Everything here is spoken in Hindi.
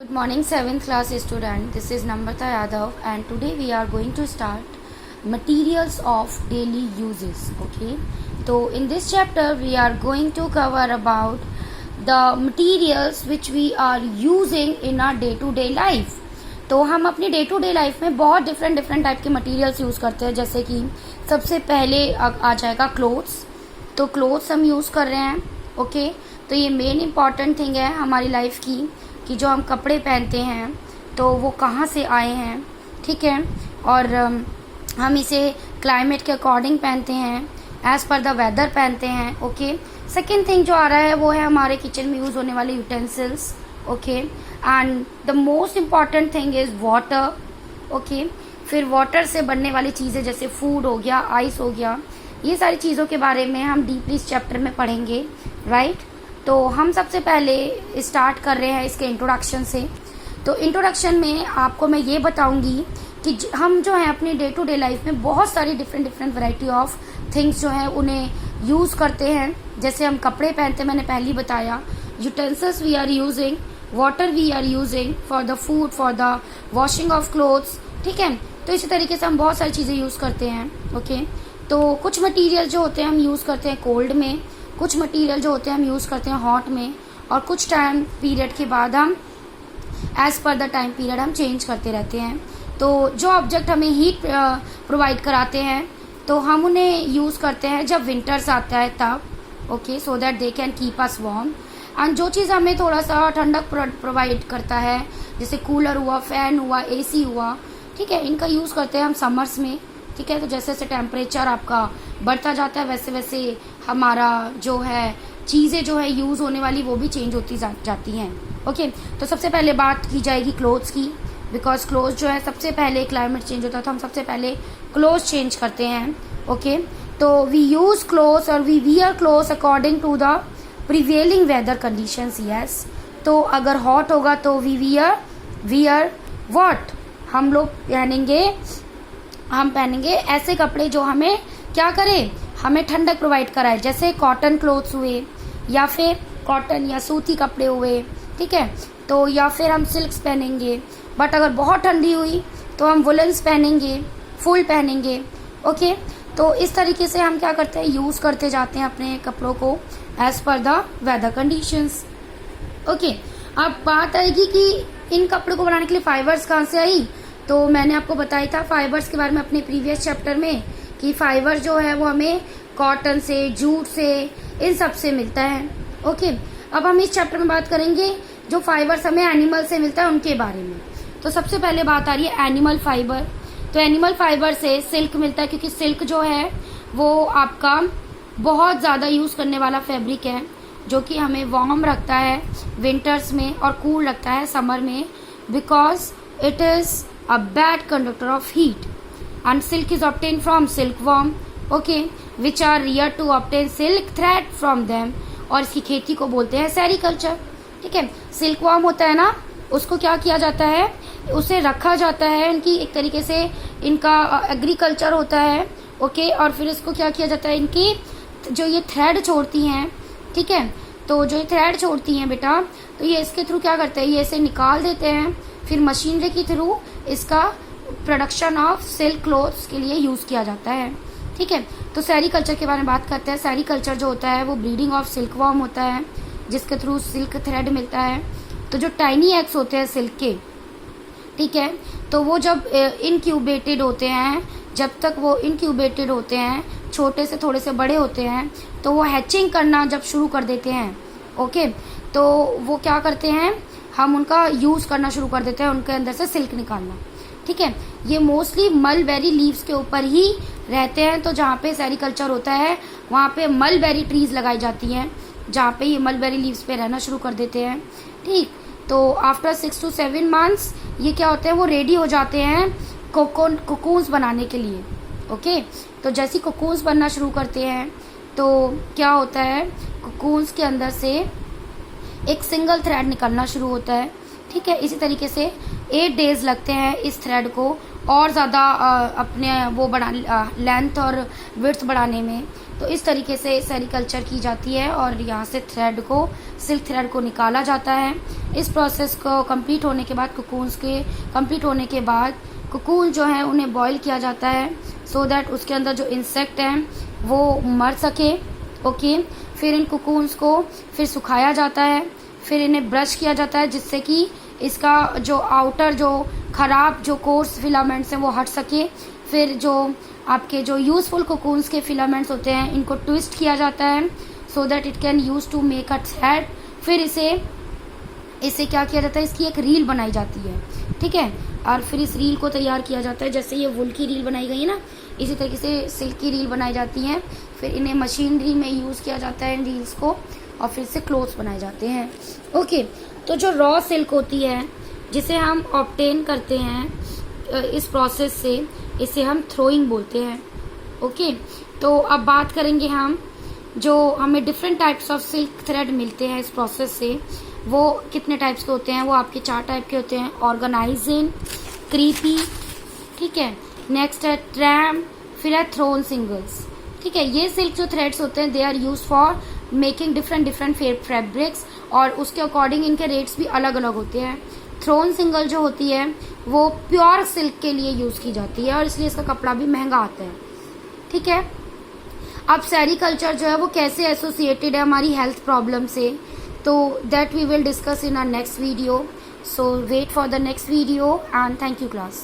Good morning 7th class student. This is Namrata Yadav and today we are going to start materials of daily uses. Okay. So in this chapter we are going to cover about the materials which we are using in our day to day life. तो हम अपनी डे टू डे लाइफ में बहुत डिफरेंट टाइप के मटेरियल्स यूज़ करते हैं. जैसे कि सबसे पहले आ जाएगा क्लोथ्स. तो क्लोथ्स हम यूज़ कर रहे हैं. ओके. तो ये मेन इम्पॉर्टेंट थिंग है हमारी लाइफ की कि जो हम कपड़े पहनते हैं तो वो कहाँ से आए हैं. ठीक है. और हम इसे क्लाइमेट के अकॉर्डिंग पहनते हैं, एज़ पर द वेदर पहनते हैं. ओके. सेकेंड थिंग जो आ रहा है वो है हमारे किचन में यूज़ होने वाले utensils. Okay. And the most important thing is water. Okay. फिर वाटर से बनने वाली चीज़ें जैसे फूड हो गया, आइस हो गया, ये सारी चीज़ों के बारे में हम डीपली इस चैप्टर में पढ़ेंगे. राइट. तो हम सबसे पहले स्टार्ट कर रहे हैं इसके इंट्रोडक्शन से. तो इंट्रोडक्शन में आपको मैं ये बताऊंगी कि हम जो है अपनी डे टू डे लाइफ में बहुत सारी डिफरेंट वैरायटी ऑफ थिंग्स जो है उन्हें यूज़ करते हैं. जैसे हम कपड़े पहनते हैं, मैंने पहले ही बताया. Utensils we are using, water we are using for the food, for the washing of clothes. ठीक है. तो इसी तरीके से हम बहुत सारी चीज़ें यूज़ करते हैं. ओके. तो कुछ मटीरियल जो होते हैं हम यूज़ करते हैं कोल्ड में, कुछ मटेरियल जो होते हैं हम यूज़ करते हैं हॉट में, और कुछ टाइम पीरियड के बाद हम as per the time period हम चेंज करते रहते हैं. तो जो ऑब्जेक्ट हमें हीट प्रोवाइड कराते हैं तो हम उन्हें यूज़ करते हैं जब विंटर्स आता है तब. Okay. So that they can keep us warm. And जो चीज़ हमें थोड़ा सा ठंडक प्रोवाइड करता है जैसे कूलर हुआ, फैन हुआ, एसी हुआ, ठीक है, इनका यूज़ करते हैं हम समर्स में. ठीक है. तो जैसे जैसे टेम्परेचर आपका बढ़ता जाता है वैसे वैसे हमारा जो है चीज़ें जो है यूज़ होने वाली वो भी चेंज होती जाती हैं. ओके. तो सबसे पहले बात की जाएगी क्लोथ्स की, बिकॉज क्लोथ्स जो है सबसे पहले क्लाइमेट चेंज होता है तो हम सबसे पहले क्लोथ्स चेंज करते हैं. ओके. तो वी यूज़ क्लोथ्स और we wear clothes according to the prevailing weather conditions. Yes. तो अगर हॉट होगा तो वी वियर व्हाट, हम लोग पहनेंगे ऐसे कपड़े जो हमें क्या करे, हमें ठंडक प्रोवाइड कराए. जैसे कॉटन क्लोथ्स हुए या फिर कॉटन या सूती कपड़े हुए. ठीक है. तो या फिर हम सिल्क्स पहनेंगे. बट अगर बहुत ठंडी हुई तो हम वुलन्स पहनेंगे, फुल पहनेंगे. ओके. तो इस तरीके से हम क्या करते हैं, यूज़ करते जाते हैं अपने कपड़ों को as per the weather conditions. Okay. अब बात आएगी कि इन कपड़ों को बनाने के लिए फाइबर्स कहाँ से आई. तो मैंने आपको बताया था फाइबर्स के बारे में अपने प्रीवियस चैप्टर में कि फाइबर जो है वो हमें कॉटन से, जूट से, इन सब से मिलता है. ओके. अब हम इस चैप्टर में बात करेंगे जो फाइबर्स हमें एनिमल से मिलता है उनके बारे में. तो सबसे पहले बात आ रही है एनिमल फाइबर. तो एनिमल फाइबर से सिल्क मिलता है क्योंकि सिल्क जो है वो आपका बहुत ज़्यादा यूज़ करने वाला फैब्रिक है जो कि हमें वार्म रखता है विंटर्स में और कूल रखता है समर में, because it is a bad conductor of heat. And silk is obtained from silkworm, okay, which are reared to obtain silk thread from them. और इसकी खेती को बोलते हैं सेरीकल्चर. ठीक है. सिल्कवर्म होता है ना, उसको क्या किया जाता है, उसे रखा जाता है. इनकी एक तरीके से इनका एग्रीकल्चर होता है. ओके. और फिर इसको क्या किया जाता है, इनकी जो ये थ्रेड छोड़ती हैं, ठीक है, तो जो ये थ्रेड छोड़ती हैं बेटा, तो ये इसके थ्रू क्या करते हैं, ये इसे निकाल देते हैं, फिर मशीनरी के थ्रू इसका प्रोडक्शन ऑफ सिल्क क्लोथ्स के लिए यूज़ किया जाता है. ठीक है. तो सेरीकल्चर के बारे में बात करते हैं. सेरीकल्चर जो होता है वो ब्रीडिंग ऑफ सिल्कवर्म होता है जिसके थ्रू सिल्क थ्रेड मिलता है. तो जो टाइनी एग्स होते हैं सिल्क के, ठीक है, तो वो जब इनक्यूबेटेड होते हैं, जब तक वो इनक्यूबेटेड होते हैं, छोटे से थोड़े से बड़े होते हैं, तो वो हैचिंग करना जब शुरू कर देते हैं. ओके. तो वो क्या करते हैं, हम उनका यूज़ करना शुरू कर देते हैं, उनके अंदर से सिल्क निकालना. ठीक है. ये मोस्टली मलबेरी लीव्स के ऊपर ही रहते हैं. तो जहाँ पे सेरीकल्चर होता है वहाँ पे मलबेरी ट्रीज लगाई जाती हैं जहाँ पे ये मलबेरी लीव्स पे रहना शुरू कर देते हैं. ठीक. तो आफ्टर 6 to 7 months ये क्या होते हैं, वो रेडी हो जाते हैं कोकून्स बनाने के लिए. ओके. तो जैसे कोकून्स बनना शुरू करते हैं तो क्या होता है, कोकून्स के अंदर से एक सिंगल थ्रेड निकलना शुरू होता है. ठीक है. इसी तरीके से 8 days लगते हैं इस थ्रेड को और ज़्यादा अपने वो बढ़ा लेंथ और विड्थ बढ़ाने में. तो इस तरीके से सेरीकल्चर की जाती है और यहाँ से थ्रेड को, सिल्क थ्रेड को निकाला जाता है। इस प्रोसेस को कंप्लीट होने के बाद, कोकून्स के कंप्लीट होने के बाद कोकून जो है उन्हें बॉईल किया जाता है सो दैट उसके अंदर जो इंसेक्ट हैं वो मर सके। ओके, फिर इन कोकून्स को फिर सुखाया जाता है, फिर इन्हें ब्रश किया जाता है जिससे कि इसका जो आउटर जो खराब जो कोर्स फिलामेंट्स हैं वो हट सके। फिर जो आपके जो यूजफुल कोकून्स के फिलामेंट्स होते हैं इनको ट्विस्ट किया जाता है so that it can use to make a thread. फिर इसे क्या किया जाता है, इसकी एक रील बनाई जाती है, ठीक है। और फिर इस रील को तैयार किया जाता है, जैसे ये वुल की रील बनाई गई है ना, इसी तरीके से सिल्क की रील बनाई जाती हैं। फिर इन्हें मशीनरी में यूज़ किया जाता है इन रील्स को, और फिर से क्लोथ्स बनाए जाते हैं। ओके, तो जो रॉ सिल्क होती है जिसे हम ऑब्टेन करते हैं इस प्रोसेस से, इसे हम थ्रोइंग बोलते हैं। ओके, तो अब बात करेंगे हम जो हमें different types of silk thread मिलते हैं इस प्रोसेस से, वो कितने टाइप्स के होते हैं। वो आपके 4 टाइप के होते हैं, ऑर्गेनाइजिंग, क्रीपी, ठीक है, नेक्स्ट है ट्रैम, फिर है थ्रोन सिंगल्स, ठीक है। ये सिल्क जो थ्रेड्स होते हैं they are use for making different fabrics, और उसके अकॉर्डिंग इनके रेट्स भी अलग अलग होते हैं। थ्रोन सिंगल जो होती है वो प्योर सिल्क के लिए यूज की जाती है और इसलिए इसका कपड़ा भी महंगा आता है, ठीक है। अब सेरीकल्चर जो है वो कैसे एसोसिएटेड है हमारी हेल्थ प्रॉब्लम से, तो that we will discuss in our next video. So wait for the next video and thank you class.